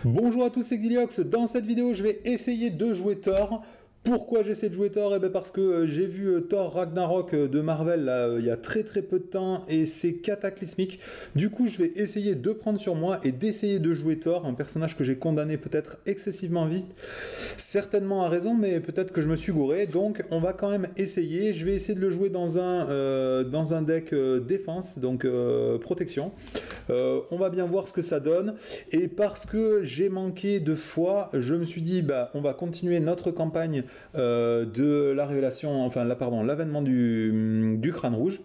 Bonjour à tous, c'est Xiliox. Dans cette vidéo, je vais essayer de jouer Thor. Pourquoi j'essaie de jouer Thor? Eh bien parce que j'ai vu Thor Ragnarok de Marvel là, il y a très peu de temps et c'est cataclysmique. Du coup, je vais essayer de prendre sur moi et d'essayer de jouer Thor, un personnage que j'ai condamné peut-être excessivement vite, certainement à raison, mais peut-être que je me suis gouré. Donc, on va quand même essayer. Je vais essayer de le jouer dans un deck défense, donc protection. On va bien voir ce que ça donne. Et parce que j'ai manqué de foi, je me suis dit, bah, on va continuer notre campagne de la révélation, enfin l'avènement du crâne rouge.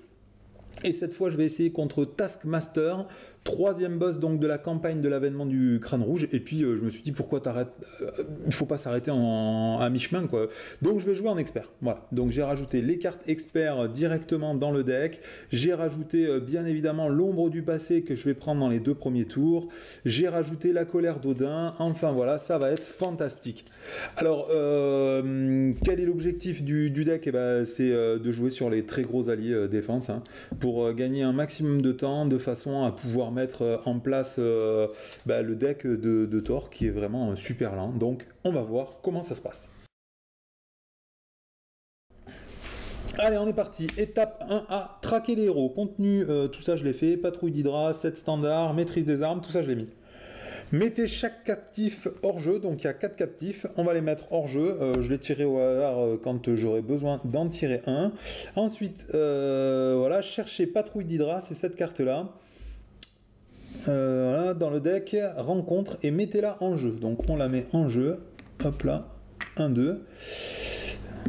Et cette fois, je vais essayer contre Taskmaster, troisième boss donc de la campagne de l'avènement du crâne rouge. Et puis, je me suis dit, pourquoi t'arrêtes? Il faut pas s'arrêter à mi-chemin, quoi. Donc, je vais jouer en expert. Voilà. Donc, j'ai rajouté les cartes experts directement dans le deck. J'ai rajouté, bien évidemment, l'ombre du passé que je vais prendre dans les 2 premiers tours. J'ai rajouté la colère d'Odin. Enfin, voilà, ça va être fantastique. Alors, quel est l'objectif du deck? Eh ben, c'est de jouer sur les très gros alliés défense, hein, pour gagner un maximum de temps, de façon à pouvoir mettre en place le deck de Thor qui est vraiment super lent. Donc on va voir comment ça se passe. Allez, on est parti. Étape 1A, traquer les héros. Contenu, tout ça je l'ai fait. Patrouille d'Hydra, 7 standards, maîtrise des armes, tout ça je l'ai mis. Mettez chaque captif hors jeu, donc il y a 4 captifs, on va les mettre hors jeu, je les tirerai au hasard quand j'aurai besoin d'en tirer un. Ensuite, voilà, cherchez Patrouille d'Hydra, c'est cette carte-là. Voilà, dans le deck, rencontre, et mettez-la en jeu. Donc on la met en jeu, hop là, 1, 2.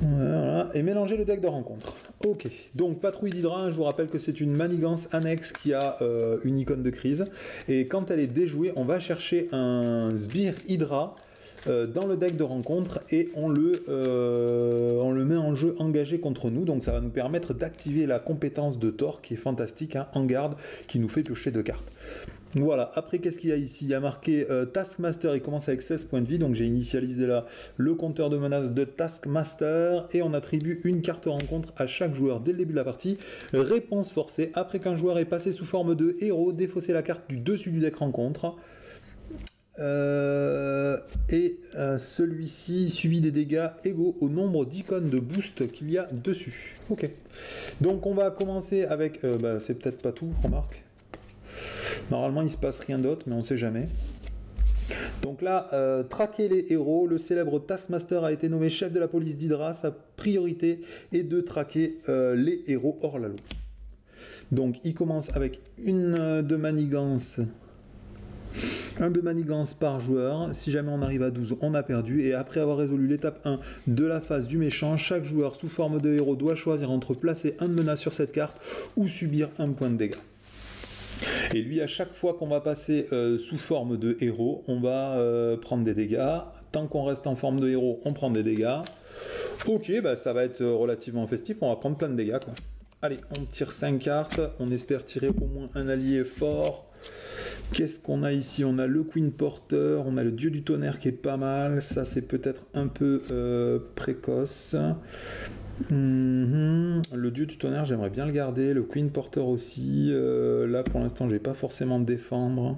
Voilà, et mélangez le deck de rencontre. Ok, donc Patrouille d'Hydra, je vous rappelle que c'est une manigance annexe qui a une icône de crise. Et quand elle est déjouée, on va chercher un Sbire Hydra dans le deck de rencontre et on le met en jeu engagé contre nous. Donc ça va nous permettre d'activer la compétence de Thor qui est fantastique, hein, en garde, qui nous fait piocher 2 cartes. Voilà, après qu'est-ce qu'il y a ici? Il y a marqué Taskmaster, il commence avec 16 points de vie, donc j'ai initialisé là le compteur de menace de Taskmaster, et on attribue une carte rencontre à chaque joueur dès le début de la partie. Réponse forcée, après qu'un joueur est passé sous forme de héros, défaussez la carte du dessus du deck rencontre. Celui-ci subit des dégâts égaux au nombre d'icônes de boost qu'il y a dessus. Ok, donc on va commencer avec, c'est peut-être pas tout, remarque. Normalement, il se passe rien d'autre, mais on sait jamais. Donc là, traquer les héros. Le célèbre Taskmaster a été nommé chef de la police d'Hydra. Sa priorité est de traquer les héros hors la loi. Donc, il commence avec un de manigance par joueur. Si jamais on arrive à 12, on a perdu. Et après avoir résolu l'étape 1 de la phase du méchant, chaque joueur sous forme de héros doit choisir entre placer un de menace sur cette carte ou subir un point de dégâts. Et lui, à chaque fois qu'on va passer sous forme de héros, on va prendre des dégâts. Tant qu'on reste en forme de héros, on prend des dégâts. Ok, bah ça va être relativement festif, on va prendre plein de dégâts, quoi. Allez, on tire 5 cartes, on espère tirer au moins un allié fort. Qu'est-ce qu'on a ici? On a le Queen Porter, on a le Dieu du Tonnerre qui est pas mal. Ça, c'est peut-être un peu précoce. Le Dieu du Tonnerre, j'aimerais bien le garder. Le Queen Porter aussi. Là, pour l'instant, je vais pas forcément me défendre.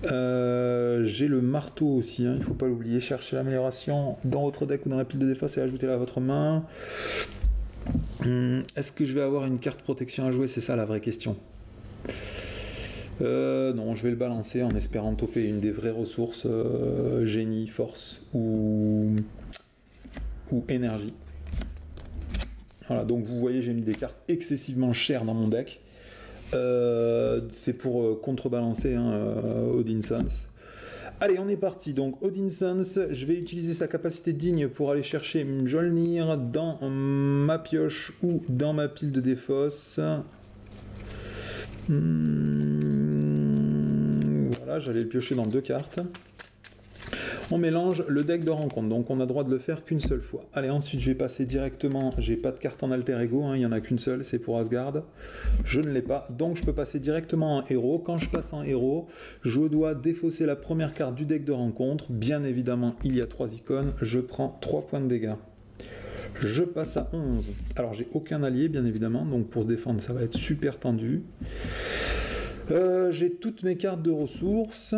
J'ai le marteau aussi, hein, il ne faut pas l'oublier. Cherchez l'amélioration dans votre deck ou dans la pile de défense et ajoutez-la à votre main. Est-ce que je vais avoir une carte protection à jouer? C'est ça la vraie question. Non, je vais le balancer en espérant toper une des vraies ressources, génie, force ou énergie. Voilà, donc vous voyez, j'ai mis des cartes excessivement chères dans mon deck. C'est pour contrebalancer, hein, Odin Sons. Allez, on est parti. Donc Odin Sons, je vais utiliser sa capacité digne pour aller chercher Mjolnir dans ma pioche ou dans ma pile de défausse. Voilà, j'allais le piocher dans 2 cartes. On mélange le deck de rencontre, donc on a droit de le faire qu'une seule fois. Allez, ensuite je vais passer directement, j'ai pas de carte en alter ego, hein, il n'y en a qu'une seule, c'est pour Asgard. Je ne l'ai pas, donc je peux passer directement en héros. Quand je passe en héros, je dois défausser la première carte du deck de rencontre. Bien évidemment, il y a 3 icônes, je prends 3 points de dégâts. Je passe à 11. Alors j'ai aucun allié, bien évidemment, donc pour se défendre, ça va être super tendu. J'ai toutes mes cartes de ressources.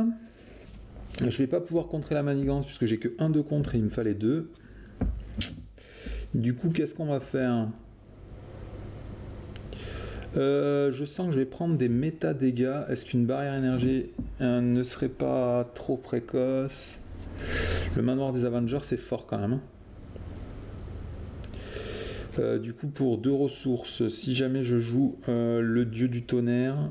Je vais pas pouvoir contrer la manigance puisque j'ai que 1 de contre et il me fallait 2. Du coup, qu'est-ce qu'on va faire? Je sens que je vais prendre des méta-dégâts. Est-ce qu'une barrière énergie ne serait pas trop précoce? Le manoir des Avengers, c'est fort quand même. Du coup, pour 2 ressources, si jamais je joue le dieu du tonnerre,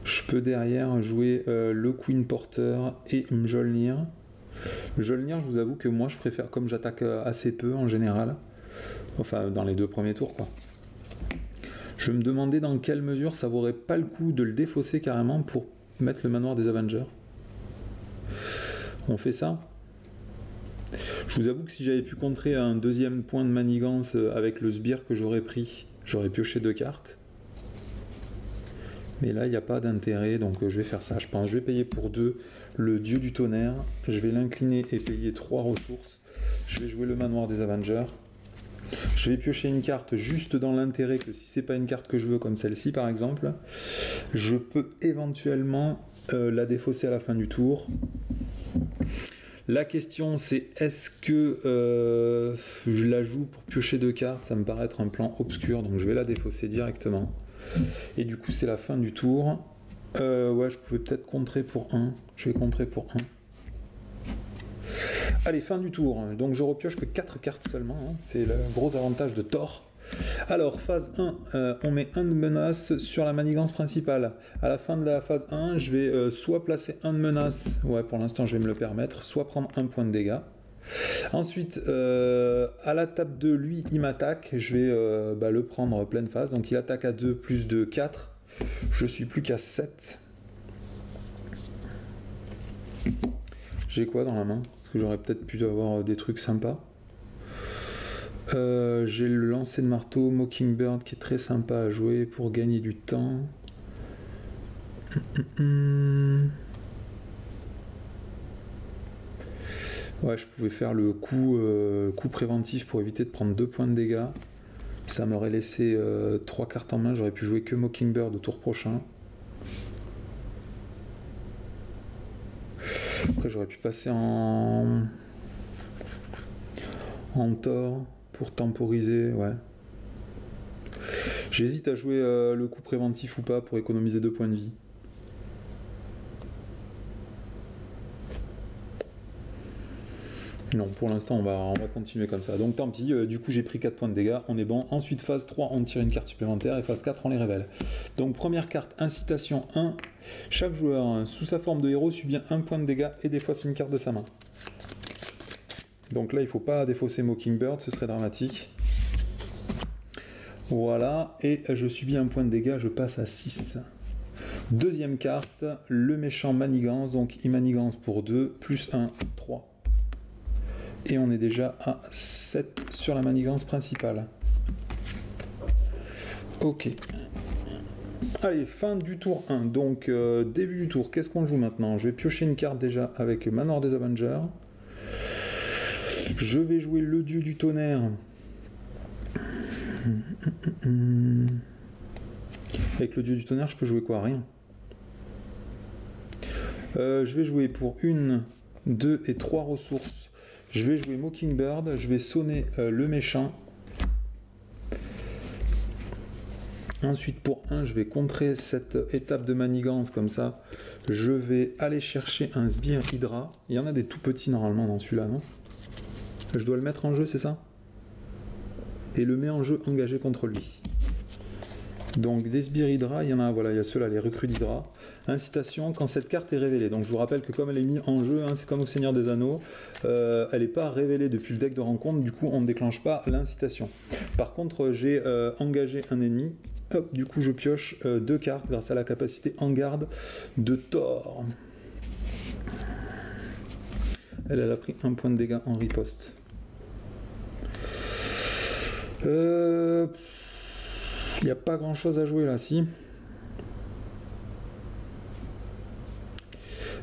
je peux derrière jouer le Queen Porter et Mjolnir. Mjolnir, je vous avoue que moi, je préfère, comme j'attaque assez peu en général, enfin dans les 2 premiers tours, quoi. Je me demandais dans quelle mesure ça vaudrait pas le coup de le défausser carrément pour mettre le manoir des Avengers. On fait ça. Je vous avoue que si j'avais pu contrer un 2e point de manigance avec le sbire que j'aurais pris, j'aurais pioché 2 cartes. Mais là, il n'y a pas d'intérêt, donc je vais faire ça. Je pense que je vais payer pour 2 le dieu du tonnerre. Je vais l'incliner et payer 3 ressources. Je vais jouer le manoir des Avengers. Je vais piocher une carte juste dans l'intérêt que si c'est pas une carte que je veux, comme celle-ci par exemple, je peux éventuellement la défausser à la fin du tour. La question c'est est-ce que je la joue pour piocher 2 cartes? Ça me paraît être un plan obscur, donc je vais la défausser directement. Et du coup c'est la fin du tour. Ouais, je pouvais peut-être contrer pour 1. Je vais contrer pour 1. Allez, fin du tour. Donc je repioche que 4 cartes seulement. Hein. C'est le gros avantage de Thor. Alors, phase 1, on met 1 de menace sur la manigance principale. À la fin de la phase 1, je vais soit placer 1 de menace, ouais, pour l'instant je vais me le permettre, soit prendre 1 point de dégâts. Ensuite, à la table 2, lui, il m'attaque. Je vais le prendre pleine phase. Donc il attaque à 2 plus 2, 4. Je suis plus qu'à 7. J'ai quoi dans la main? Parce que j'aurais peut-être pu avoir des trucs sympas. J'ai le lancer de marteau Mockingbird qui est très sympa à jouer pour gagner du temps. Ouais, je pouvais faire le coup préventif pour éviter de prendre 2 points de dégâts. Ça m'aurait laissé 3 cartes en main. J'aurais pu jouer que Mockingbird au tour prochain. Après, j'aurais pu passer en Thor pour temporiser, ouais. J'hésite à jouer le coup préventif ou pas pour économiser 2 points de vie. Non, pour l'instant, on va continuer comme ça. Donc tant pis, du coup j'ai pris 4 points de dégâts, on est bon. Ensuite, phase 3, on tire une carte supplémentaire et phase 4, on les révèle. Donc première carte, incitation 1. Chaque joueur, sous sa forme de héros, subit 1 point de dégâts et défausse une carte de sa main. Donc là, il ne faut pas défausser Mockingbird, ce serait dramatique. Voilà, et je subis 1 point de dégâts, je passe à 6. Deuxième carte, le méchant manigance, donc il manigance pour 2, plus 1, 3. Et on est déjà à 7 sur la manigance principale. Ok. Allez, fin du tour 1. Donc, début du tour, qu'est-ce qu'on joue maintenant? Je vais piocher une carte déjà avec le manoir des Avengers. Je vais jouer le dieu du tonnerre. Avec le dieu du tonnerre, je peux jouer quoi? Rien. Je vais jouer pour 1, 2 et 3 ressources. Je vais jouer Mockingbird, je vais sonner le méchant. Ensuite, pour 1, je vais contrer cette étape de manigance comme ça. Je vais aller chercher un sbire Hydra. Il y en a des tout petits normalement dans celui-là, non? Je dois le mettre en jeu, c'est ça? Et le met en jeu engagé contre lui. Donc des sbires Hydra, il y en a, voilà, il y a ceux-là, les recrues d'Hydra. Incitation, quand cette carte est révélée. Donc je vous rappelle que comme elle est mise en jeu, hein, c'est comme au Seigneur des Anneaux, elle n'est pas révélée depuis le deck de rencontre, du coup on ne déclenche pas l'incitation. Par contre, j'ai engagé un ennemi, hop, du coup je pioche 2 cartes grâce à la capacité en garde de Thor. Elle a pris 1 point de dégâts en riposte. Il n'y a pas grand chose à jouer là, si.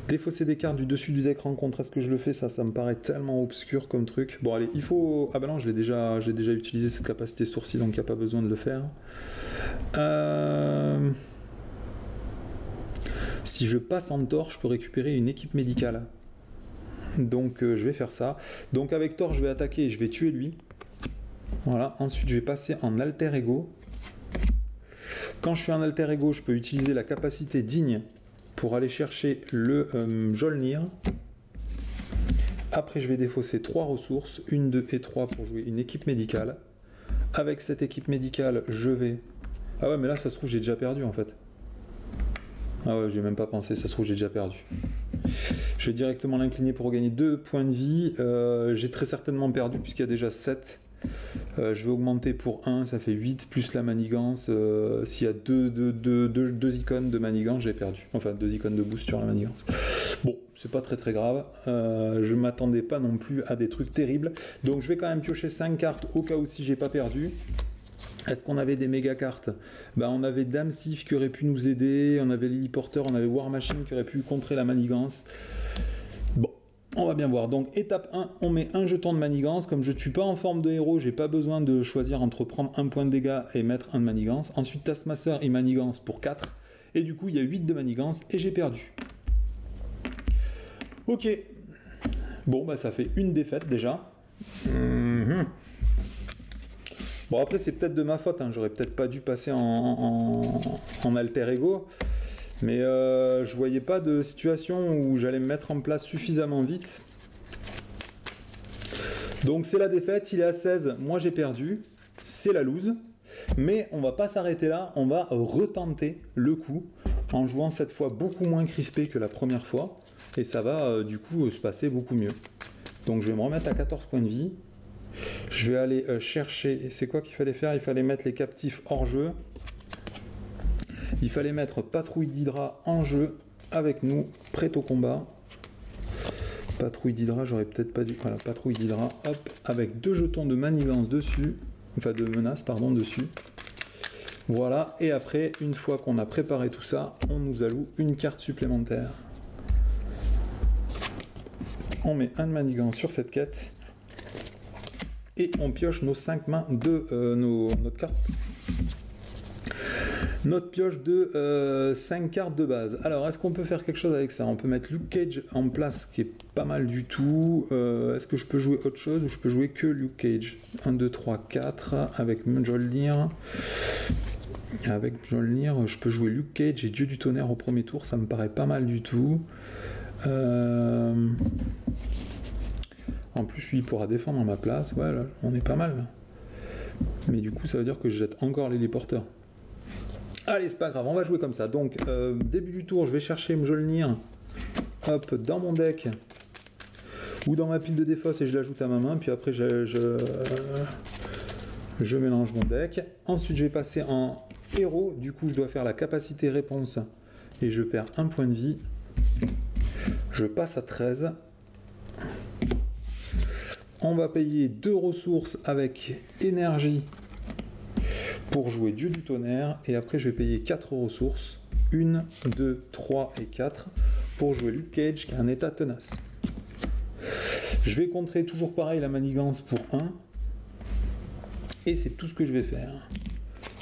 Défausser des cartes du dessus du deck rencontre, est-ce que je le fais? Ça me paraît tellement obscur comme truc. Bon allez, il faut... Ah bah non, j'ai déjà utilisé cette capacité ce tour-ci, donc il n'y a pas besoin de le faire. Si je passe en Thor, je peux récupérer une équipe médicale. Donc je vais faire ça. Donc avec Thor, je vais attaquer et je vais tuer lui. Voilà, ensuite je vais passer en alter ego. Quand je suis en alter ego, je peux utiliser la capacité digne pour aller chercher le Mjolnir. Après, je vais défausser 3 ressources, 1, 2 et 3 pour jouer une équipe médicale. Avec cette équipe médicale, je vais... Ah ouais, mais là, ça se trouve, j'ai déjà perdu en fait. Ah ouais, j'ai même pas pensé, ça se trouve, j'ai déjà perdu. Je vais directement l'incliner pour gagner 2 points de vie. J'ai très certainement perdu puisqu'il y a déjà 7. Je vais augmenter pour 1, ça fait 8 plus la manigance. S'il y a deux icônes de manigance, j'ai perdu. Enfin, 2 icônes de boost sur la manigance. Bon, c'est pas très grave. Je m'attendais pas non plus à des trucs terribles. Donc je vais quand même piocher 5 cartes au cas où si j'ai pas perdu. Est-ce qu'on avait des méga cartes? On avait Dame Sif qui aurait pu nous aider, on avait Lily Porter, on avait War Machine qui aurait pu contrer la manigance. Bon, on va bien voir. Donc étape 1, on met un jeton de manigance. Comme je ne suis pas en forme de héros, j'ai pas besoin de choisir entre prendre un point de dégâts et mettre un de manigance. Ensuite Taskmaster et manigance pour 4. Et du coup il y a 8 de manigance et j'ai perdu. Ok. Bon ça fait une défaite déjà. Bon après c'est peut-être de ma faute, hein. J'aurais peut-être pas dû passer en alter ego, mais je voyais pas de situation où j'allais me mettre en place suffisamment vite. Donc c'est la défaite, il est à 16, moi j'ai perdu, c'est la lose, mais on va pas s'arrêter là, on va retenter le coup en jouant cette fois beaucoup moins crispé que la première fois, et ça va du coup se passer beaucoup mieux. Donc je vais me remettre à 14 points de vie. Je vais aller chercher, c'est quoi qu'il fallait faire? Il fallait mettre les captifs hors jeu. Il fallait mettre Patrouille d'Hydra en jeu avec nous, prêt au combat. Patrouille d'Hydra, j'aurais peut-être pas dû... Voilà, Patrouille d'Hydra, hop, avec 2 jetons de manigance dessus, enfin de menace, pardon, dessus. Voilà, et après, une fois qu'on a préparé tout ça, on nous alloue une carte supplémentaire. On met un de manigance sur cette quête. Et on pioche nos 5 mains de notre carte. Notre pioche de 5 cartes de base. Alors, est-ce qu'on peut faire quelque chose avec ça? On peut mettre Luke Cage en place, qui est pas mal du tout. Est-ce que je peux jouer autre chose ou je peux jouer que Luke Cage? 1, 2, 3, 4, avec Mjolnir. Avec Mjolnir, je peux jouer Luke Cage et Dieu du tonnerre au premier tour, ça me paraît pas mal du tout. En plus, lui, il pourra défendre à ma place. Ouais, là, on est pas mal. Là. Mais du coup, ça veut dire que je jette encore les porteurs. Allez, c'est pas grave, on va jouer comme ça. Donc, début du tour, je vais chercher Mjolnir. Hop, dans mon deck. Ou dans ma pile de défausse et je l'ajoute à ma main. Puis après, je mélange mon deck. Ensuite, je vais passer en héros. Du coup, je dois faire la capacité réponse. Et je perds un point de vie. Je passe à 13. On va payer 2 ressources avec énergie pour jouer Dieu du tonnerre. Et après, je vais payer 4 ressources. 1, 2, 3 et 4 pour jouer Luke Cage qui a un état tenace. Je vais contrer toujours pareil la manigance pour 1. Et c'est tout ce que je vais faire.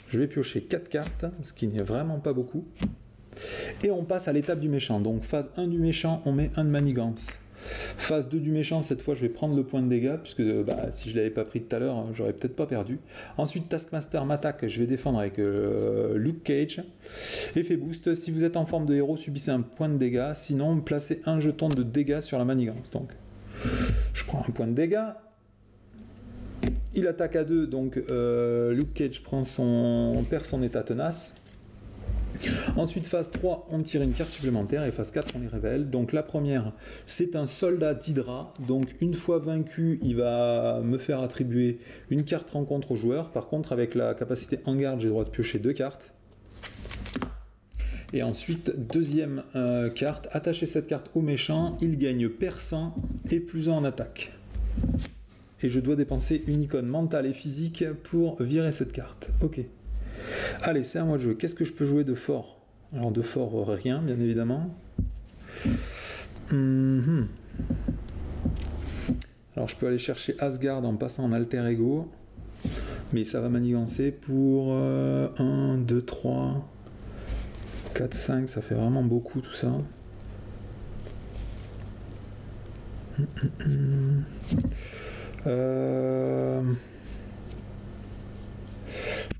Je vais piocher 4 cartes, ce qui n'est vraiment pas beaucoup. Et on passe à l'étape du méchant. Donc phase 1 du méchant, on met 1 de manigance. Phase 2 du méchant, cette fois je vais prendre le point de dégâts, puisque si je ne l'avais pas pris tout à l'heure, j'aurais peut-être pas perdu. Ensuite, Taskmaster m'attaque, je vais défendre avec Luke Cage. Effet boost, si vous êtes en forme de héros, subissez un point de dégâts, sinon placez un jeton de dégâts sur la manigance. Donc, je prends un point de dégâts. Il attaque à 2, donc Luke Cage perd son état tenace. Ensuite, phase 3, on tire une carte supplémentaire et phase 4, on les révèle. Donc la première, c'est un soldat d'Hydra. Donc une fois vaincu, il va me faire attribuer une carte rencontre au joueur. Par contre, avec la capacité en garde, j'ai le droit de piocher 2 cartes. Et ensuite, deuxième carte, attacher cette carte au méchant, il gagne perçant et plus 1 en attaque. Et je dois dépenser une icône mentale et physique pour virer cette carte. Ok. Allez, c'est à moi de jouer. Qu'est-ce que je peux jouer de fort? Alors de fort, rien, bien évidemment. Alors je peux aller chercher Asgard en passant en alter ego. Mais ça va manigancer pour 1, 2, 3, 4, 5, ça fait vraiment beaucoup tout ça. Je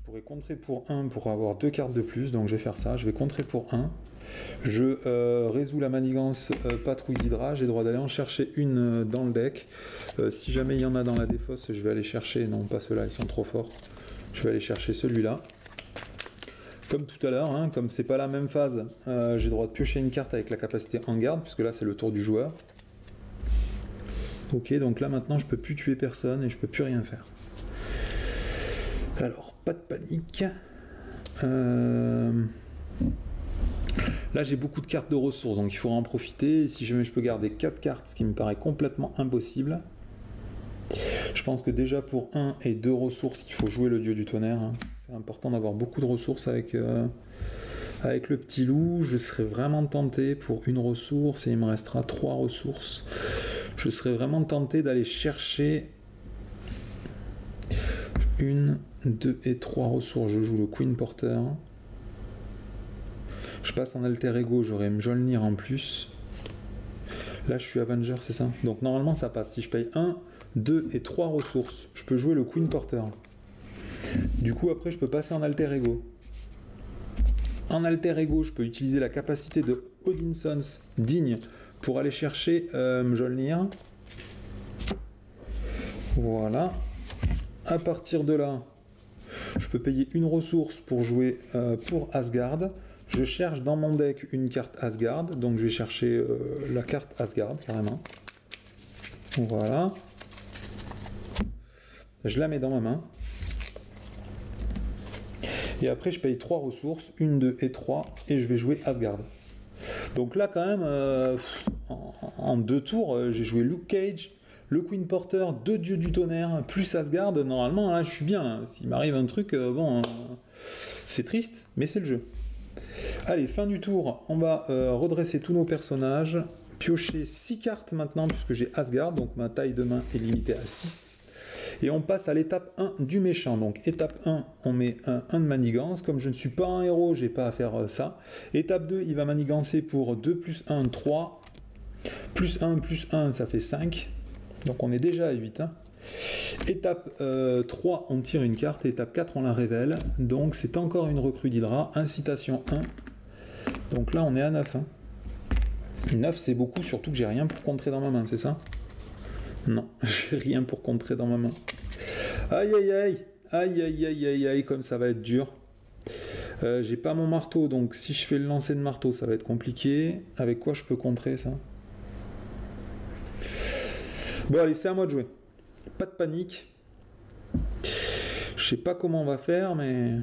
pourrais contrer pour 1 pour avoir 2 cartes de plus, donc je vais faire ça. Je vais contrer pour 1. Je résous la manigance patrouille d'Hydra. J'ai droit d'aller en chercher une dans le deck. Si jamais il y en a dans la défausse, je vais aller chercher. Non, pas ceux-là, ils sont trop forts. Je vais aller chercher celui-là. Comme tout à l'heure, hein, comme c'est pas la même phase, j'ai droit de piocher une carte avec la capacité en garde, puisque là c'est le tour du joueur. Ok, donc là maintenant je peux plus tuer personne et je peux plus rien faire. Alors, pas de panique. Là j'ai beaucoup de cartes de ressources, donc il faudra en profiter. Et si jamais je peux garder 4 cartes, ce qui me paraît complètement impossible. Je pense que déjà pour 1 et 2 ressources, il faut jouer le dieu du tonnerre. Hein. C'est important d'avoir beaucoup de ressources avec le petit loup. Je serais vraiment tenté pour une ressource et il me restera 3 ressources. Je serais vraiment tenté d'aller chercher 1, 2 et 3 ressources. Je joue le Queen Porter. Je passe en alter ego, j'aurai Mjolnir en plus. Là je suis Avenger, c'est ça? Donc normalement ça passe. Si je paye 1, 2 et 3 ressources, je peux jouer le Queen Porter. Du coup après je peux passer en alter ego. En alter ego, je peux utiliser la capacité de Odinson's digne pour aller chercher Mjolnir. Voilà. À partir de là, je peux payer une ressource pour jouer pour Asgard. Je cherche dans mon deck une carte Asgard, donc je vais chercher la carte Asgard carrément. Voilà. Je la mets dans ma main. Et après je paye 3 ressources, 1, 2 et 3, et je vais jouer Asgard. Donc là quand même, en 2 tours, j'ai joué Luke Cage, le Queen Porter, 2 dieux du tonnerre, plus Asgard. Normalement là je suis bien, hein. S'il m'arrive un truc, bon, c'est triste, mais c'est le jeu. Allez, fin du tour, on va redresser tous nos personnages, piocher 6 cartes maintenant, puisque j'ai Asgard, donc ma taille de main est limitée à 6. Et on passe à l'étape 1 du méchant. Donc étape 1, on met un de manigance. Comme je ne suis pas un héros, j'ai pas à faire ça. Étape 2, il va manigancer pour 2 plus 1, 3. Plus 1, ça fait 5. Donc on est déjà à 8. Hein. Étape 3, on tire une carte. Étape 4, on la révèle. Donc c'est encore une recrue d'Hydra. Incitation 1. Donc là, on est à 9. Hein. 9, c'est beaucoup, surtout que j'ai rien pour contrer dans ma main, c'est ça? Non, j'ai rien pour contrer dans ma main. Aïe aïe aïe, aïe aïe aïe aïe aïe, comme ça va être dur. J'ai pas mon marteau, donc si je fais le lancer de marteau, ça va être compliqué. Avec quoi je peux contrer ça? Bon allez, c'est à moi de jouer. Pas de panique. Je sais pas comment on va faire, mais...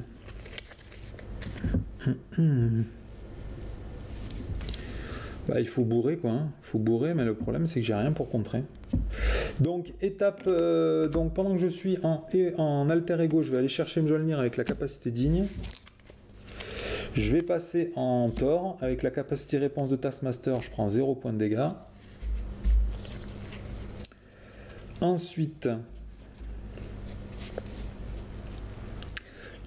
Bah, il faut bourrer quoi, hein. Il faut bourrer, mais le problème c'est que j'ai rien pour contrer. Donc étape, donc pendant que je suis en alter ego, je vais aller chercher Mjolnir avec la capacité digne. Je vais passer en Thor avec la capacité réponse de Taskmaster, je prends 0 points de dégâts. Ensuite,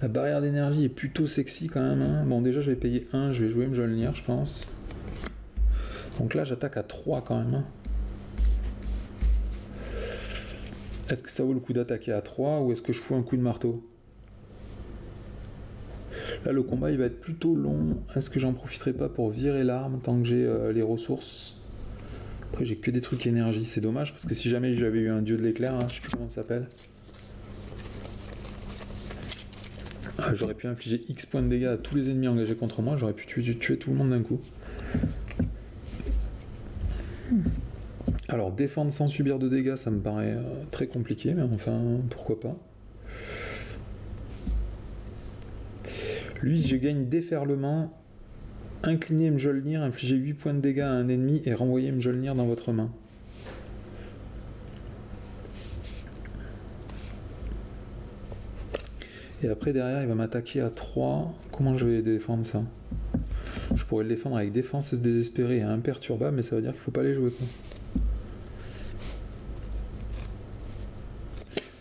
la barrière d'énergie est plutôt sexy quand même. Hein. Bon déjà je vais payer 1, je vais jouer Mjolnir je pense. Donc là j'attaque à 3 quand même. Hein. Est-ce que ça vaut le coup d'attaquer à 3 ou est-ce que je fous un coup de marteau? Là le combat il va être plutôt long. Est-ce que j'en profiterai pas pour virer l'arme tant que j'ai les ressources? Après j'ai que des trucs énergie, c'est dommage parce que si jamais j'avais eu un dieu de l'éclair, hein, je sais plus comment ça s'appelle. Ah, j'aurais pu infliger X points de dégâts à tous les ennemis engagés contre moi, j'aurais pu tuer tout le monde d'un coup. Alors défendre sans subir de dégâts, ça me paraît très compliqué, mais enfin, pourquoi pas. Lui, je gagne déferlement, incliner Mjolnir, infliger 8 points de dégâts à un ennemi et renvoyer Mjolnir dans votre main. Et après, derrière, il va m'attaquer à 3. Comment je vais défendre ça? Je pourrais le défendre avec défense désespérée et imperturbable, mais ça veut dire qu'il ne faut pas les jouer, quoi.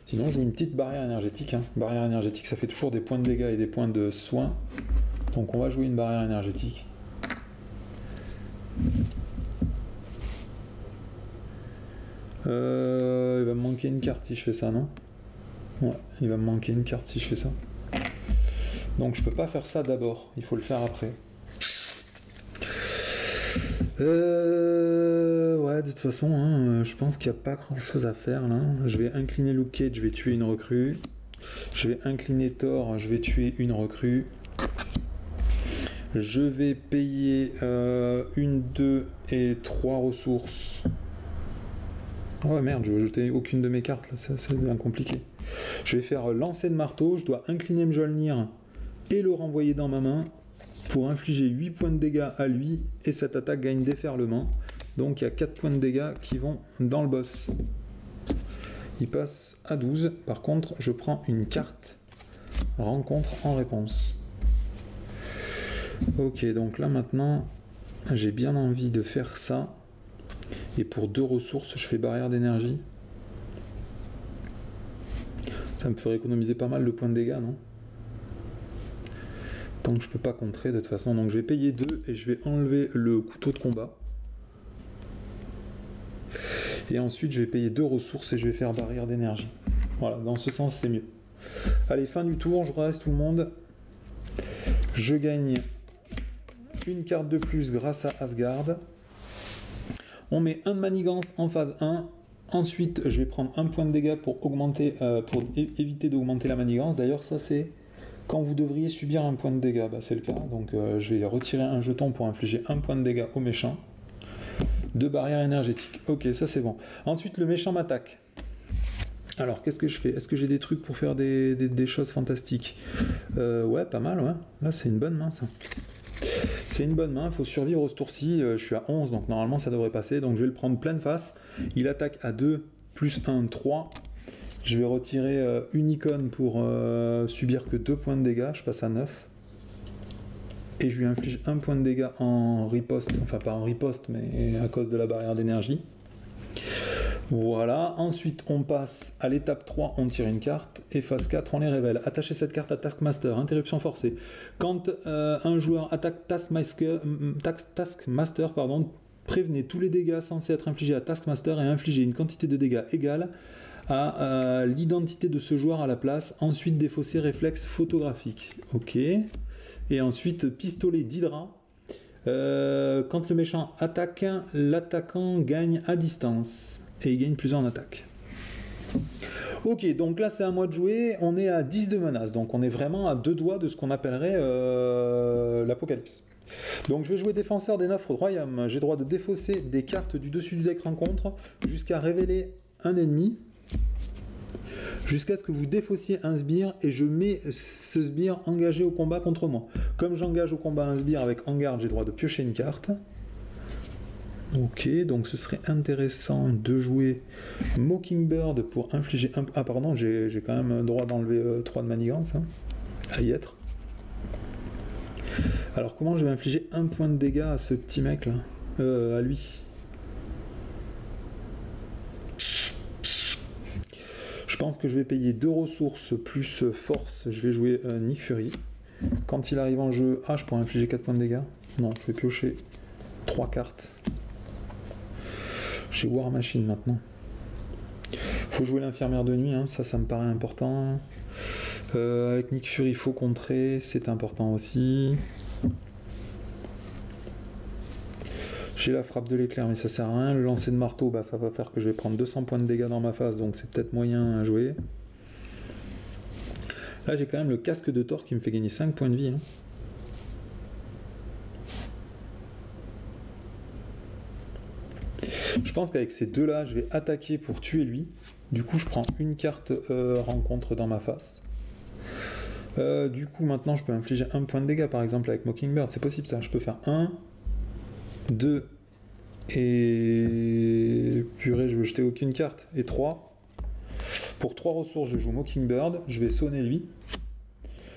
Sinon, je joue une petite barrière énergétique. Hein. Barrière énergétique, ça fait toujours des points de dégâts et des points de soins. Donc on va jouer une barrière énergétique. Il va me manquer une carte si je fais ça, non? Ouais, il va me manquer une carte si je fais ça. Donc je peux pas faire ça d'abord, il faut le faire après. Ouais, de toute façon, hein, je pense qu'il n'y a pas grand chose à faire là. Je vais incliner Luke Cage, je vais tuer une recrue. Je vais incliner Thor, je vais tuer une recrue. Je vais payer 1, 2 et 3 ressources. Oh merde, je vais jeter aucune de mes cartes là, ça devient compliqué. Je vais faire lancer de marteau, je dois incliner Mjolnir et le renvoyer dans ma main pour infliger 8 points de dégâts à lui et cette attaque gagne déferlement. Donc il y a 4 points de dégâts qui vont dans le boss. Il passe à 12. Par contre, je prends une carte rencontre en réponse. Ok, donc là maintenant, j'ai bien envie de faire ça. Et pour 2 ressources, je fais barrière d'énergie. Ça me ferait économiser pas mal de points de dégâts, non? Tant que je peux pas contrer de toute façon. Donc je vais payer 2 et je vais enlever le couteau de combat. Et ensuite, je vais payer 2 ressources et je vais faire barrière d'énergie. Voilà, dans ce sens, c'est mieux. Allez, fin du tour, je reste tout le monde. Je gagne une carte de plus grâce à Asgard. On met un de manigance en phase 1. Ensuite, je vais prendre un point de dégâts pour augmenter, pour éviter d'augmenter la manigance. D'ailleurs, ça c'est quand vous devriez subir un point de dégâts. Bah, c'est le cas. Donc, je vais retirer un jeton pour infliger un point de dégâts au méchant. 2 barrières énergétiques. Ok, ça c'est bon. Ensuite, le méchant m'attaque. Alors, qu'est-ce que je fais? Est-ce que j'ai des trucs pour faire des choses fantastiques? Ouais, pas mal, ouais. Là, c'est une bonne main, ça. C'est une bonne main, il faut survivre au ce tour-ci. Je suis à 11, donc normalement, ça devrait passer. Donc, je vais le prendre pleine face. Il attaque à 2, plus 1, 3. Je vais retirer une icône pour subir que 2 points de dégâts. Je passe à 9. Et je lui inflige 1 point de dégâts en riposte. Enfin, pas en riposte, mais à cause de la barrière d'énergie. Voilà, ensuite on passe à l'étape 3, on tire une carte, et phase 4, on les révèle. Attachez cette carte à Taskmaster, interruption forcée. Quand un joueur attaque Taskmaster, prévenez tous les dégâts censés être infligés à Taskmaster et infligez une quantité de dégâts égale à l'identité de ce joueur à la place. Ensuite, défausser réflexe photographique. Ok. Et ensuite, pistolet d'Hydra. Quand le méchant attaque, l'attaquant gagne à distance. Et il gagne plus en attaque. Ok, donc là c'est à moi de jouer. On est à 10 de menace. Donc on est vraiment à 2 doigts de ce qu'on appellerait l'apocalypse. Donc je vais jouer défenseur des 9 royaumes. J'ai droit de défausser des cartes du dessus du deck rencontre jusqu'à révéler un ennemi. Jusqu'à ce que vous défaussiez un sbire et je mets ce sbire engagé au combat contre moi. Comme j'engage au combat un sbire avec en garde, j'ai droit de piocher une carte. Ok, donc ce serait intéressant de jouer Mockingbird pour infliger un... Ah pardon, j'ai quand même droit d'enlever 3 de manigance, hein, à y être. Alors comment je vais infliger 1 point de dégâts à ce petit mec là, à lui? Je pense que je vais payer 2 ressources plus force, je vais jouer Nick Fury. Quand il arrive en jeu, je pourrais infliger 4 points de dégâts. Non, je vais piocher 3 cartes. J'ai War Machine maintenant. Faut jouer l'infirmière de nuit, hein, ça me paraît important. Avec Nick Fury, il faut contrer, c'est important aussi. J'ai la frappe de l'éclair, mais ça sert à rien. Le lancer de marteau, ça va faire que je vais prendre 200 points de dégâts dans ma face, donc c'est peut-être moyen à jouer. Là, j'ai quand même le casque de Thor qui me fait gagner 5 points de vie. Hein. Je pense qu'avec ces deux-là, je vais attaquer pour tuer lui. Du coup, je prends une carte rencontre dans ma face. Du coup, maintenant, je peux infliger 1 point de dégâts, par exemple, avec Mockingbird. C'est possible, ça. Je peux faire 1, 2, et... Purée, je veux jeter aucune carte. Et 3. Pour 3 ressources, je joue Mockingbird. Je vais sonner lui.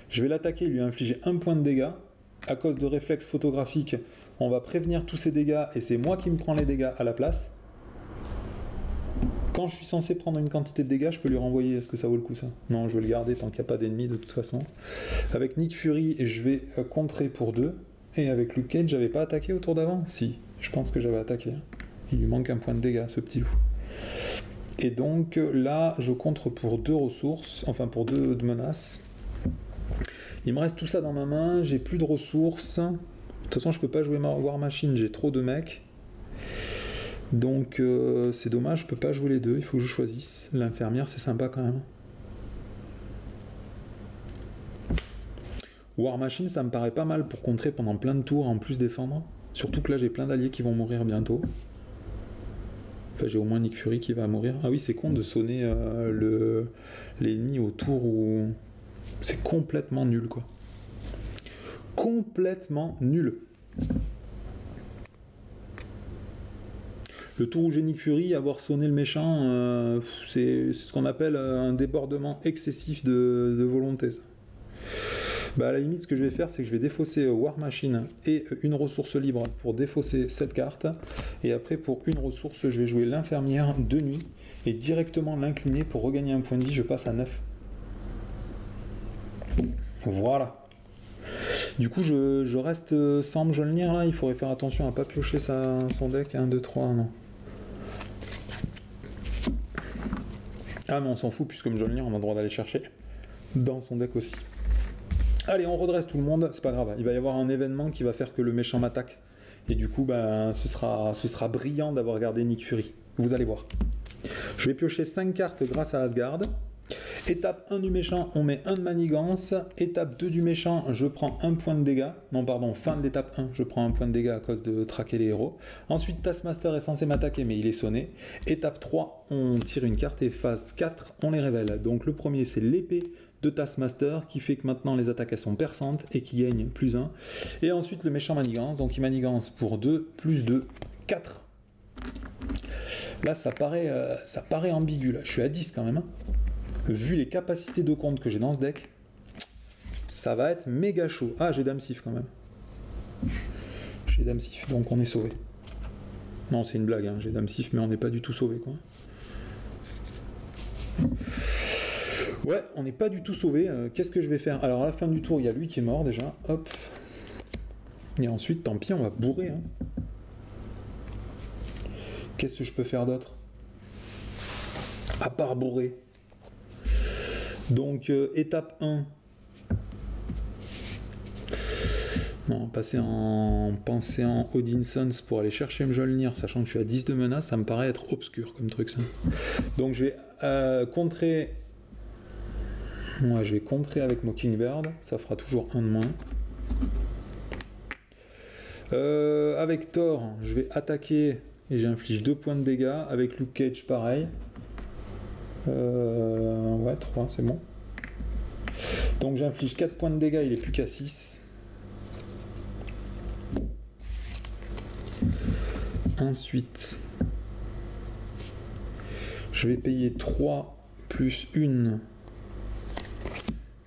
Je vais l'attaquer, lui infliger 1 point de dégâts. À cause de réflexe photographique, on va prévenir tous ces dégâts et c'est moi qui me prends les dégâts à la place. Quand je suis censé prendre une quantité de dégâts, je peux lui renvoyer. Est-ce que ça vaut le coup ça? Non, je vais le garder tant qu'il n'y a pas d'ennemis de toute façon. Avec Nick Fury, je vais contrer pour 2. Et avec Luke Cage, j'avais pas attaqué au tour d'avant? Si, je pense que j'avais attaqué. Il lui manque un point de dégâts, ce petit loup. Et donc là, je contre pour 2 ressources, enfin pour 2 de menaces. Il me reste tout ça dans ma main, j'ai plus de ressources. De toute façon, je peux pas jouer War Machine, j'ai trop de mecs. Donc c'est dommage, je peux pas jouer les deux, il faut que je choisisse. L'infirmière, c'est sympa quand même. War Machine, ça me paraît pas mal pour contrer pendant plein de tours, en plus défendre. Surtout que là, j'ai plein d'alliés qui vont mourir bientôt. Enfin, j'ai au moins Nick Fury qui va mourir. Ah oui, c'est con de sonner l'ennemi au tour où... C'est complètement nul, quoi. Complètement nul. Le tour où j'ai Nick Fury, avoir sonné le méchant, c'est ce qu'on appelle un débordement excessif de volonté, ça. Bah à la limite, ce que je vais faire, c'est que je vais défausser War Machine et une ressource libre pour défausser cette carte. Et après, pour une ressource, je vais jouer l'infirmière de nuit et directement l'incliner pour regagner un point de vie. Je passe à 9. Voilà. Du coup, je reste sans Mjolnir là. Il faudrait faire attention à ne pas piocher son deck. 1, 2, 3, non. Ah mais on s'en fout puisque Mjolnir, on a le droit d'aller chercher dans son deck aussi. Allez, on redresse tout le monde, c'est pas grave. Il va y avoir un événement qui va faire que le méchant m'attaque. Et du coup, ben, ce sera brillant d'avoir gardé Nick Fury. Vous allez voir. Je vais piocher 5 cartes grâce à Asgard. Étape 1 du méchant, on met 1 de manigance. Étape 2 du méchant, je prends 1 point de dégâts. Non, pardon, fin de l'étape 1, je prends 1 point de dégâts à cause de traquer les héros. Ensuite, Taskmaster est censé m'attaquer, mais il est sonné. Étape 3, on tire une carte et phase 4, on les révèle. Donc le premier, c'est l'épée de Taskmaster qui fait que maintenant les attaques elles sont perçantes et qui gagne plus 1. Et ensuite le méchant manigance, donc il manigance pour 2, plus 2, 4. Là ça paraît ambigu, là. Je suis à 10 quand même. Hein. Vu les capacités de compte que j'ai dans ce deck, ça va être méga chaud. Ah, j'ai Dame Sif quand même. J'ai Dame Sif, donc on est sauvé. Non, c'est une blague, hein. J'ai Dame Sif, mais on n'est pas du tout sauvé, quoi. Ouais, on n'est pas du tout sauvé. Qu'est-ce que je vais faire? Alors à la fin du tour, il y a lui qui est mort déjà. Hop. Et ensuite, tant pis, on va bourrer. Hein. Qu'est-ce que je peux faire d'autre? À part bourrer. Donc, étape 1. Non, penser en Odinsons pour aller chercher Mjolnir, sachant que je suis à 10 de menace, ça me paraît être obscur comme truc, ça. Donc je vais contrer... Ouais, je vais contrer avec Mockingbird, ça fera toujours 1 de moins. Avec Thor, je vais attaquer et j'inflige 2 points de dégâts. Avec Luke Cage, pareil. Ouais, 3, c'est bon. Donc j'inflige 4 points de dégâts, il est plus qu'à 6. Ensuite, je vais payer 3 plus 1.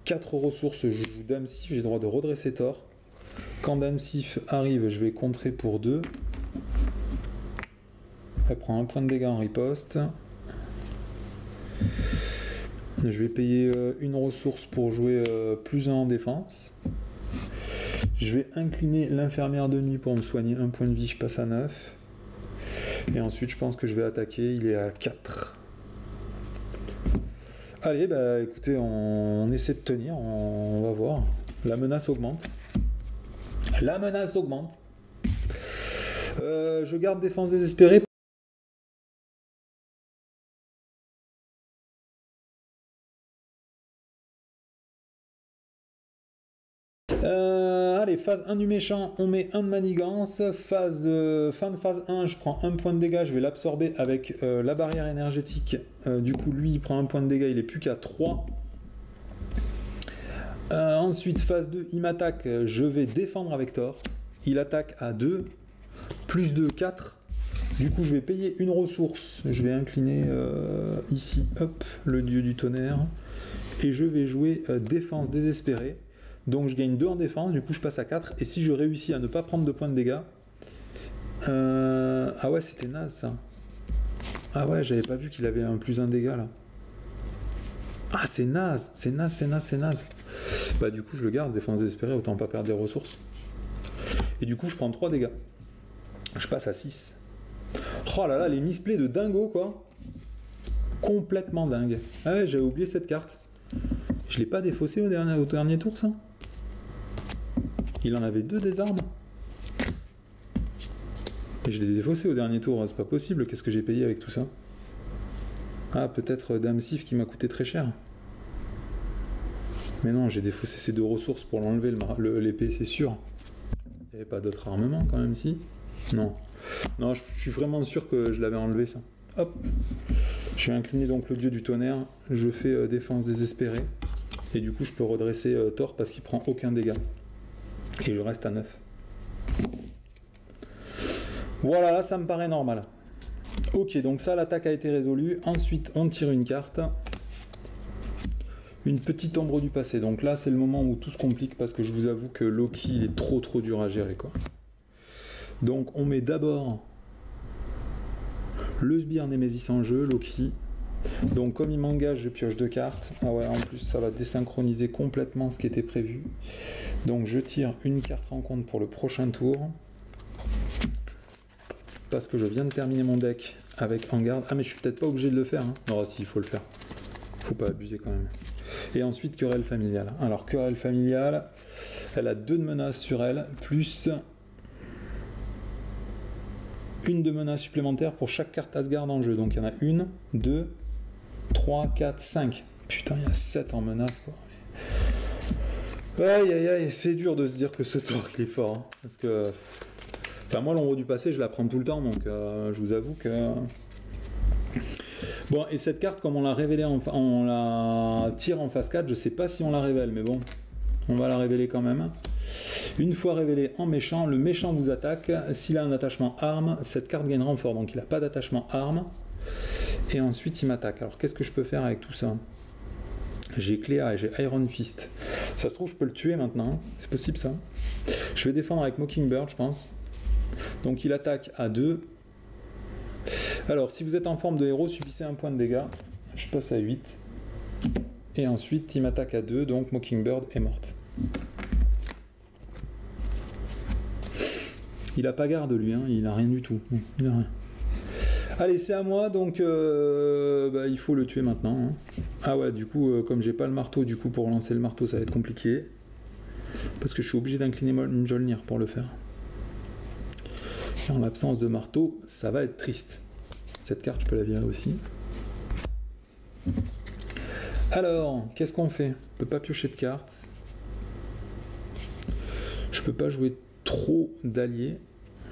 4 ressources, je joue Dame Sif, j'ai le droit de redresser Thor. Quand Dame Sif arrive, je vais contrer pour 2. Elle prend 1 point de dégâts en riposte. Je vais payer une ressource pour jouer plus 1 en défense. Je vais incliner l'infirmière de nuit pour me soigner 1 point de vie, je passe à 9. Et ensuite, je pense que je vais attaquer, il est à 4. Allez, bah écoutez, on essaie de tenir, on va voir. La menace augmente. La menace augmente. Je garde défense désespérée. Allez, phase 1 du méchant, on met 1 de manigance. Fin de phase 1, je prends 1 point de dégâts, je vais l'absorber avec la barrière énergétique. Du coup, lui, il prend 1 point de dégâts, il est plus qu'à 3. Ensuite, phase 2, il m'attaque, je vais défendre avec Thor. Il attaque à 2, plus 2, 4. Du coup, je vais payer une ressource. Je vais incliner ici, hop, le dieu du tonnerre. Et je vais jouer défense désespérée. Donc je gagne 2 en défense, du coup je passe à 4. Et si je réussis à ne pas prendre de points de dégâts... Ah ouais, c'était naze ça. Ah ouais, j'avais pas vu qu'il avait un plus 1 dégât là. Ah, c'est naze, c'est naze, c'est naze, c'est naze. Bah du coup je le garde, défense désespérée, autant pas perdre des ressources. Et du coup je prends 3 dégâts. Je passe à 6. Oh là là, les misplays de dingo quoi. Complètement dingue. Ah ouais, j'avais oublié cette carte. Je l'ai pas défaussé au dernier tour ça. Il en avait 2 des armes. Et je l'ai défaussé au dernier tour, c'est pas possible, qu'est-ce que j'ai payé avec tout ça? Ah, peut-être Dame Sif qui m'a coûté très cher. Mais non, j'ai défaussé ces 2 ressources pour l'enlever, l'épée, c'est sûr. Il n'y avait pas d'autre armement quand même, si? Non. Non, je suis vraiment sûr que je l'avais enlevé ça. Hop. Je vais incliner donc le dieu du tonnerre, je fais défense désespérée. Et du coup, je peux redresser Thor parce qu'il prend aucun dégât. Et je reste à 9. Voilà, là ça me paraît normal. Ok, donc ça, l'attaque a été résolue. Ensuite, on tire une carte. Une petite ombre du passé. Donc là, c'est le moment où tout se complique parce que je vous avoue que Loki, il est trop dur à gérer, quoi. Donc, on met d'abord le sbire Némésis en jeu, Loki. Donc, comme il m'engage, je pioche 2 cartes. Ah ouais, en plus, ça va désynchroniser complètement ce qui était prévu. Donc, je tire une carte rencontre pour le prochain tour. Parce que je viens de terminer mon deck avec en garde. Ah mais je suis peut-être pas obligé de le faire. Hein. Non, si, il faut le faire. Faut pas abuser quand même. Et ensuite, querelle familiale. Alors, querelle familiale, elle a 2 de menaces sur elle, plus une de menace supplémentaire pour chaque carte Asgard en jeu. Donc il y en a 1, 2, 3, 4, 5. Putain, il y a 7 en menace, quoi. Aïe, aïe, aïe, c'est dur de se dire que ce tour, il est fort. Hein, parce que... Enfin, moi, l'ombre du passé, je la prends tout le temps, donc je vous avoue que... Bon, et cette carte, comme on l'a révélée, on la tire en phase 4, je sais pas si on la révèle, mais bon, on va la révéler quand même. Une fois révélée en méchant, le méchant vous attaque. S'il a un attachement arme, cette carte gagne renfort, donc il n'a pas d'attachement arme. Et ensuite, il m'attaque. Alors, qu'est-ce que je peux faire avec tout ça? J'ai Cléa et j'ai Iron Fist. Ça se trouve, je peux le tuer maintenant. C'est possible, ça. Je vais défendre avec Mockingbird, je pense. Donc il attaque à 2. Alors si vous êtes en forme de héros, subissez un point de dégâts. Je passe à 8. Et ensuite il m'attaque à 2, donc Mockingbird est morte. Il a pas garde lui, hein, il a rien du tout. Il a rien. Allez, c'est à moi, donc il faut le tuer maintenant. Hein. Ah ouais, du coup, comme j'ai pas le marteau, du coup pour lancer le marteau ça va être compliqué. Parce que je suis obligé d'incliner Mjolnir pour le faire. En l'absence de marteau, ça va être triste. Cette carte, je peux la virer aussi. Alors, qu'est-ce qu'on fait? Je peux pas piocher de cartes. Je peux pas jouer trop d'alliés.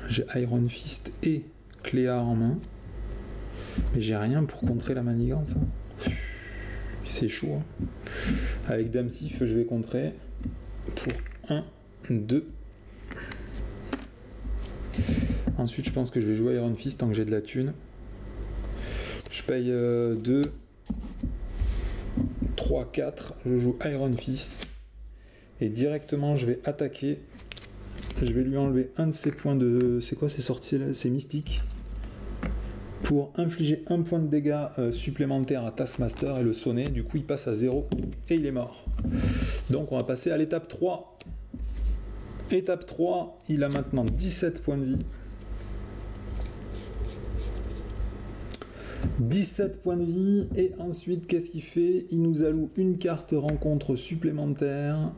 J'ai Iron Fist et Cléa en main. Mais j'ai rien pour contrer la manigance. Hein. C'est chaud. Hein. Avec Dame Sif, je vais contrer pour 1, 2. Ensuite, je pense que je vais jouer Iron Fist tant que j'ai de la thune. Je paye 2, 3, 4. Je joue Iron Fist. Et directement, je vais attaquer. Je vais lui enlever un de ses points de... C'est quoi ces sorties là? C'est mystique. Pour infliger un point de dégâts supplémentaire à Taskmaster et le sonner. Du coup, il passe à 0 et il est mort. Donc, on va passer à l'étape 3. Étape 3, il a maintenant 17 points de vie. 17 points de vie, et ensuite, qu'est-ce qu'il fait? Il nous alloue une carte rencontre supplémentaire.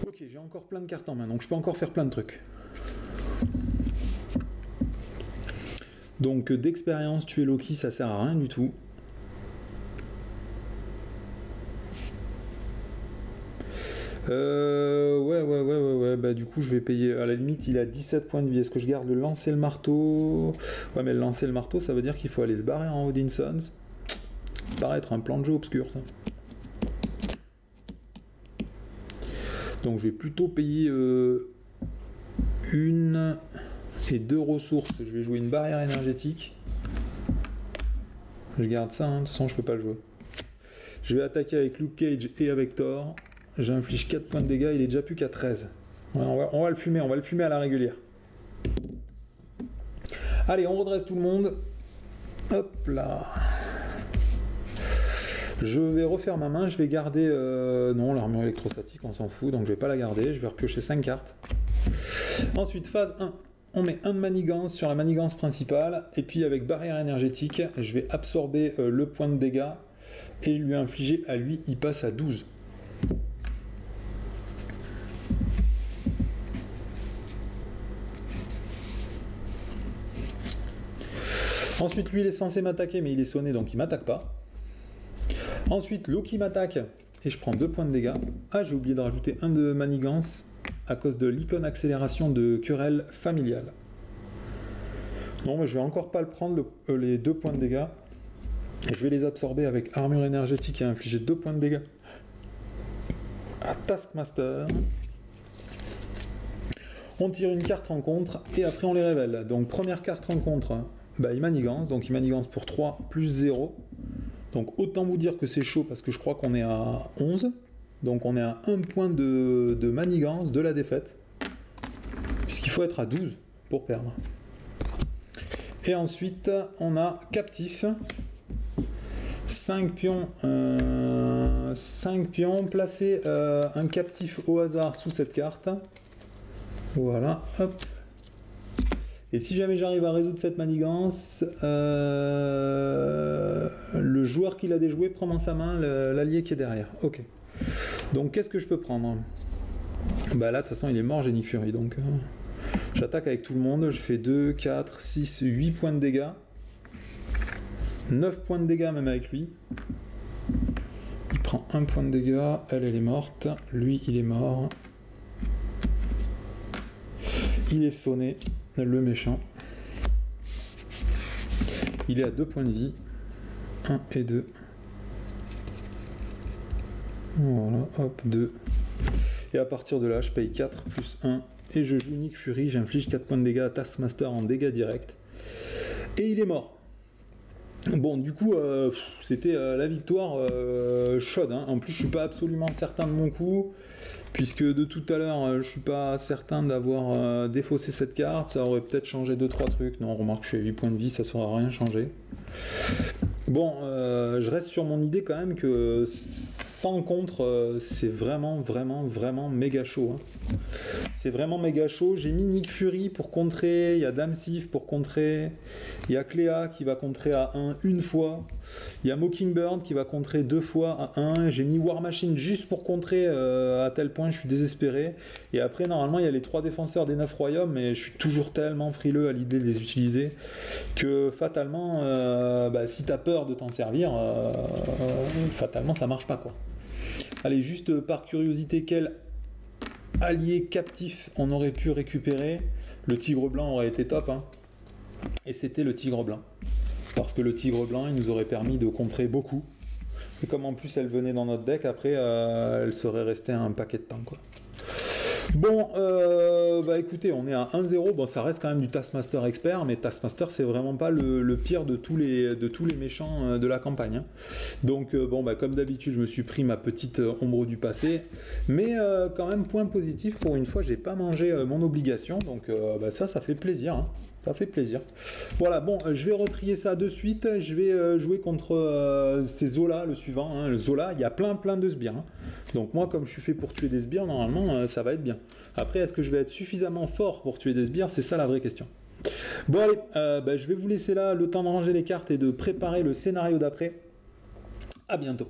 Ok, j'ai encore plein de cartes en main, donc je peux encore faire plein de trucs. Donc, d'expérience, tuer Loki, ça sert à rien du tout. Ouais. Bah, du coup, je vais payer. À la limite, il a 17 points de vie. Est-ce que je garde le lancer le marteau? Ouais, mais le lancer le marteau, ça veut dire qu'il faut aller se barrer en Odinsons. Ça paraît être un plan de jeu obscur, ça. Donc, je vais plutôt payer 1 et 2 ressources. Je vais jouer une barrière énergétique. Je garde ça, hein. De toute façon, je peux pas le jouer. Je vais attaquer avec Luke Cage et avec Thor. J'inflige 4 points de dégâts, il est déjà plus qu'à 13. Ouais, on va le fumer à la régulière. Allez, on redresse tout le monde. Hop là. Je vais refaire ma main, je vais garder... non, l'armure électrostatique, on s'en fout, donc je vais pas la garder. Je vais repiocher 5 cartes. Ensuite, phase 1. On met un de manigance sur la manigance principale. Et puis avec barrière énergétique, je vais absorber le point de dégâts et lui infliger à lui, il passe à 12. Ensuite, lui, il est censé m'attaquer, mais il est sonné, donc il m'attaque pas. Ensuite, Loki m'attaque, et je prends 2 points de dégâts. Ah, j'ai oublié de rajouter un de manigance, à cause de l'icône accélération de querelle familiale. Non, mais je vais encore pas le prendre, les 2 points de dégâts. Et je vais les absorber avec armure énergétique et infliger 2 points de dégâts à Taskmaster. On tire une carte rencontre, et après on les révèle. Donc, première carte rencontre... Bah, il manigance, donc il manigance pour 3 plus 0. Donc autant vous dire que c'est chaud parce que je crois qu'on est à 11. Donc on est à 1 point de manigance de la défaite. Puisqu'il faut être à 12 pour perdre. Et ensuite on a captif. 5 pions. 5 pions. Placez un captif au hasard sous cette carte. Voilà, hop. Et si jamais j'arrive à résoudre cette manigance, le joueur qui l'a déjoué prend dans sa main l'allié qui est derrière. Ok. Donc qu'est-ce que je peux prendre? Bah là de toute façon il est mort, j'ai Nick Fury. Donc j'attaque avec tout le monde. Je fais 2, 4, 6, 8 points de dégâts. 9 points de dégâts même avec lui. Il prend 1 point de dégâts. Elle est morte. Lui il est mort. Il est sonné. Le méchant. Il est à 2 points de vie. 1 et 2. Voilà, hop, 2. Et à partir de là, je paye 4 plus 1. Et je joue Nick Fury. J'inflige 4 points de dégâts à Taskmaster en dégâts directs. Et il est mort. Bon, du coup, c'était la victoire chaude. Hein. En plus, je suis pas absolument certain de mon coup. Puisque de tout à l'heure, je suis pas certain d'avoir défaussé cette carte. Ça aurait peut-être changé 2-3 trucs. Non, remarque, je suis à 8 points de vie, ça ne saura rien changer. Bon, je reste sur mon idée quand même que sans contre, c'est vraiment méga chaud. Hein. C'est vraiment méga chaud. J'ai mis Nick Fury pour contrer, il y a Dame Sif pour contrer, il y a Cléa qui va contrer à 1 une fois, il y a Mockingbird qui va contrer 2 fois à 1, j'ai mis War Machine juste pour contrer à tel point je suis désespéré. Et après normalement il y a les 3 défenseurs des 9 royaumes, mais je suis toujours tellement frileux à l'idée de les utiliser que fatalement, si tu as peur de t'en servir, fatalement ça marche pas quoi. Allez, juste par curiosité, quel allié captif on aurait pu récupérer? Le tigre blanc aurait été top, hein. Et c'était le tigre blanc. Parce que le tigre blanc, il nous aurait permis de contrer beaucoup. Et comme en plus elle venait dans notre deck, après, elle serait restée un paquet de temps, quoi. Bon, écoutez, on est à 1-0. Bon, ça reste quand même du Taskmaster expert, mais Taskmaster, c'est vraiment pas le pire de tous les méchants de la campagne. Hein. Donc, comme d'habitude, je me suis pris ma petite ombre du passé. Mais quand même, point positif, pour une fois, j'ai pas mangé mon obligation. Donc, ça fait plaisir. Hein. Ça fait plaisir. Voilà, bon, je vais retrier ça de suite. Je vais jouer contre ces Zola, le suivant. Hein. Le Zola, il y a plein de sbires. Hein. Donc moi, comme je suis fait pour tuer des sbires, normalement, ça va être bien. Après, est-ce que je vais être suffisamment fort pour tuer des sbires? C'est ça la vraie question. Bon, allez, je vais vous laisser là le temps de ranger les cartes et de préparer le scénario d'après. À bientôt.